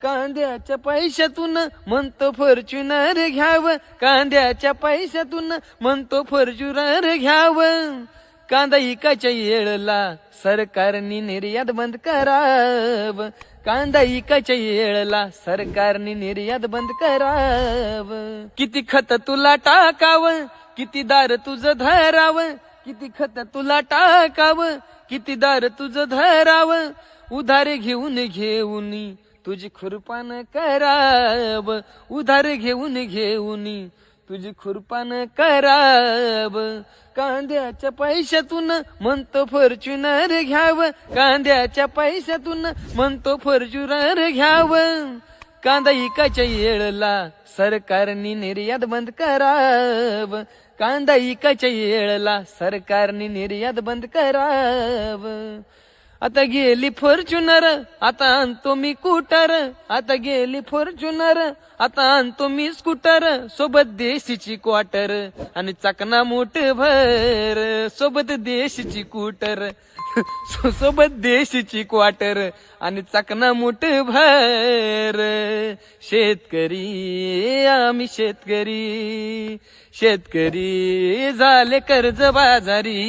कांद्याच्या पैशातून म्हणतो फॉर्च्युनर घ्यावं, कांद्याच्या पैशातून म्हणतो फॉर्च्युनर घ्यावं. कांदा इकाच्या येळला सरकारने निर्यात बंद करावं, कांदा इकाच्या येळला सरकारने निर्यात बंद करावं. किती खत तुला टाकावं, किती दार तुझं धरावं, किती खत तुला टाकावं, किती दार तुझं धरावं. उधार घेऊन घेऊन तुझी खुरपान कराव, उधार घेऊन घेऊन तुझी खुरपान कराव. कांद्याच्या पैशातून म्हणतो फॉर्च्युनर घ्यावं, कांद्याच्या पैशातून म्हणतो फॉर्च्युनर घ्यावं. कांदा इकाच्या येळला सरकारने निर्यात बंद करावं, कांदा इकाच्या येळला सरकारने निर्यात बंद करावं. आता गेली फॉर्च्युनर, आता आणतो मी स्कूटर, आता गेली फॉर्च्युनर, आता आणतो मी स्कूटर. सोबत देशीची क्वार्टर आणि चकना मोठ भर, सोबत देशीची स्कूटर, सोबत देशीची क्वार्टर आणि चकना मोठ भर. शेतकरी आम्ही शेतकरी, शेतकरी झाले कर्ज बाजारी.